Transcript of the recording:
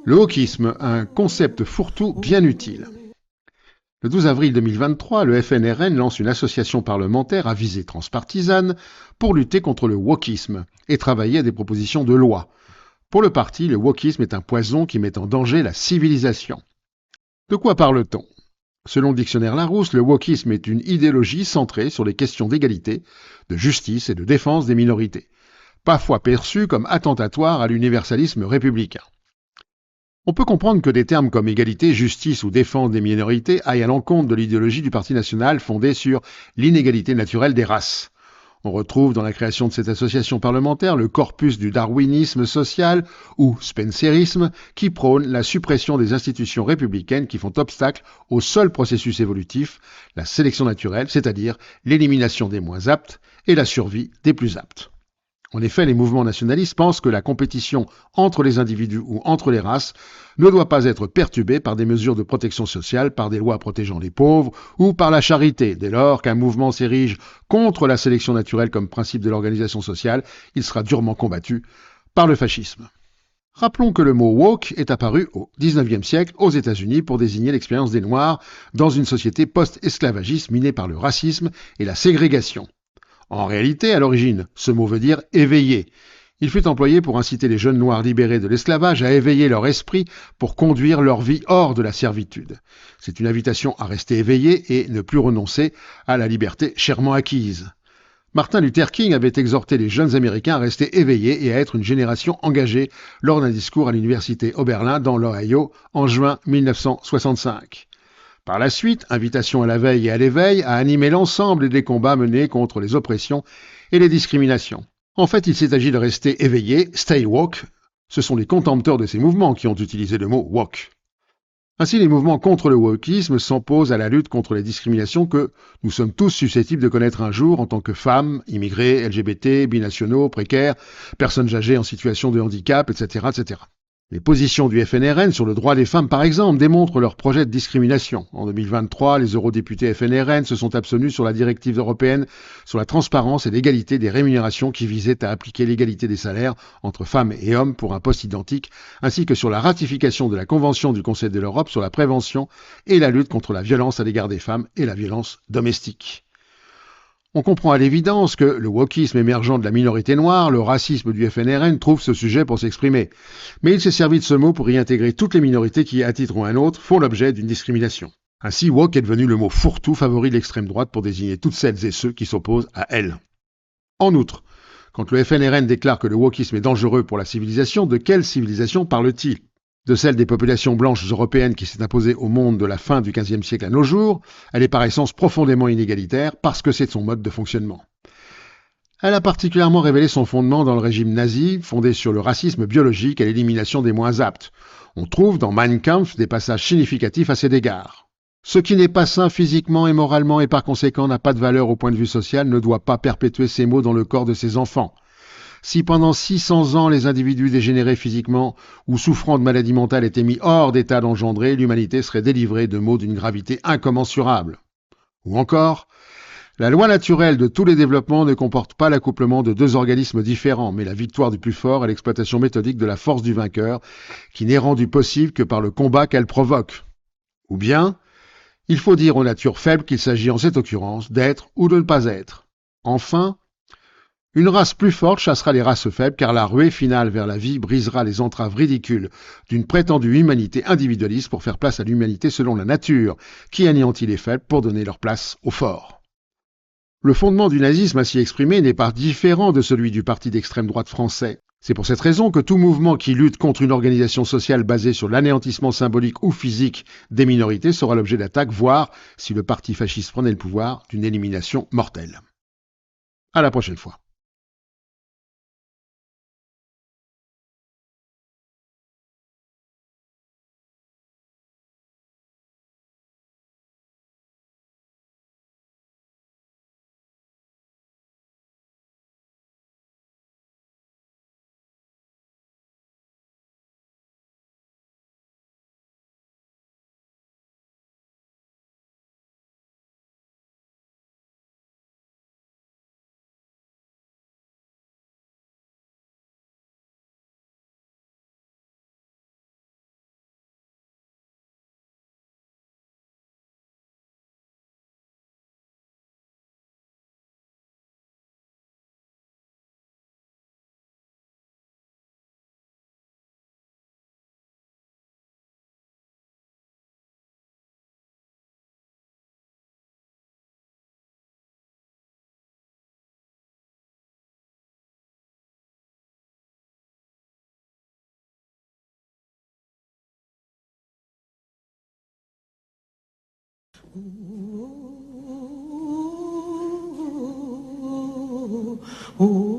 Le wokisme, un concept fourre-tout bien utile. Le 12 avril 2023, le FNRN lance une association parlementaire à visée transpartisane pour lutter contre le wokisme et travailler à des propositions de loi. Pour le parti, le wokisme est un poison qui met en danger la civilisation. De quoi parle-t-on? Selon le dictionnaire Larousse, le wokisme est une idéologie centrée sur les questions d'égalité, de justice et de défense des minorités, parfois perçue comme attentatoire à l'universalisme républicain. On peut comprendre que des termes comme égalité, justice ou défense des minorités aillent à l'encontre de l'idéologie du Parti national fondée sur l'inégalité naturelle des races. On retrouve dans la création de cette association parlementaire le corpus du darwinisme social ou spencerisme qui prône la suppression des institutions républicaines qui font obstacle au seul processus évolutif, la sélection naturelle, c'est-à-dire l'élimination des moins aptes et la survie des plus aptes. En effet, les mouvements nationalistes pensent que la compétition entre les individus ou entre les races ne doit pas être perturbée par des mesures de protection sociale, par des lois protégeant les pauvres ou par la charité. Dès lors qu'un mouvement s'érige contre la sélection naturelle comme principe de l'organisation sociale, il sera durement combattu par le fascisme. Rappelons que le mot woke est apparu au XIXe siècle aux États-Unis pour désigner l'expérience des Noirs dans une société post-esclavagiste minée par le racisme et la ségrégation. En réalité, à l'origine, ce mot veut dire éveiller. Il fut employé pour inciter les jeunes noirs libérés de l'esclavage à éveiller leur esprit pour conduire leur vie hors de la servitude. C'est une invitation à rester éveillé et ne plus renoncer à la liberté chèrement acquise. Martin Luther King avait exhorté les jeunes Américains à rester éveillés et à être une génération engagée lors d'un discours à l'université Oberlin dans l'Ohio en juin 1965. Par la suite, invitation à la veille et à l'éveil a animé l'ensemble des combats menés contre les oppressions et les discriminations. En fait, il s'est agi de rester éveillé, stay woke. Ce sont les contempteurs de ces mouvements qui ont utilisé le mot woke. Ainsi, les mouvements contre le wokisme s'opposent à la lutte contre les discriminations que nous sommes tous susceptibles de connaître un jour en tant que femmes, immigrés, LGBT, binationaux, précaires, personnes âgées en situation de handicap, etc., etc. Les positions du FNRN sur le droit des femmes, par exemple, démontrent leur projet de discrimination. En 2023, les eurodéputés FNRN se sont abstenus sur la directive européenne sur la transparence et l'égalité des rémunérations qui visait à appliquer l'égalité des salaires entre femmes et hommes pour un poste identique, ainsi que sur la ratification de la Convention du Conseil de l'Europe sur la prévention et la lutte contre la violence à l'égard des femmes et la violence domestique. On comprend à l'évidence que le wokisme émergent de la minorité noire, le racisme du FNRN, trouve ce sujet pour s'exprimer. Mais il s'est servi de ce mot pour y intégrer toutes les minorités qui, à titre ou à un autre, font l'objet d'une discrimination. Ainsi, woke est devenu le mot fourre-tout favori de l'extrême droite pour désigner toutes celles et ceux qui s'opposent à elle. En outre, quand le FNRN déclare que le wokisme est dangereux pour la civilisation, de quelle civilisation parle-t-il? De celle des populations blanches européennes qui s'est imposée au monde de la fin du XVe siècle à nos jours, elle est par essence profondément inégalitaire parce que c'est son mode de fonctionnement. Elle a particulièrement révélé son fondement dans le régime nazi, fondé sur le racisme biologique et l'élimination des moins aptes. On trouve dans Mein Kampf des passages significatifs à cet égard. Ce qui n'est pas sain physiquement et moralement et par conséquent n'a pas de valeur au point de vue social ne doit pas perpétuer ces maux dans le corps de ses enfants. Si pendant 600 ans les individus dégénérés physiquement ou souffrant de maladies mentales étaient mis hors d'état d'engendrer, l'humanité serait délivrée de maux d'une gravité incommensurable. Ou encore, la loi naturelle de tous les développements ne comporte pas l'accouplement de deux organismes différents, mais la victoire du plus fort et l'exploitation méthodique de la force du vainqueur, qui n'est rendue possible que par le combat qu'elle provoque. Ou bien, il faut dire aux natures faibles qu'il s'agit en cette occurrence d'être ou de ne pas être. Enfin, une race plus forte chassera les races faibles car la ruée finale vers la vie brisera les entraves ridicules d'une prétendue humanité individualiste pour faire place à l'humanité selon la nature, qui anéantit les faibles pour donner leur place aux forts. Le fondement du nazisme ainsi exprimé n'est pas différent de celui du parti d'extrême droite français. C'est pour cette raison que tout mouvement qui lutte contre une organisation sociale basée sur l'anéantissement symbolique ou physique des minorités sera l'objet d'attaques, voire, si le parti fasciste prenait le pouvoir, d'une élimination mortelle. À la prochaine fois. Oh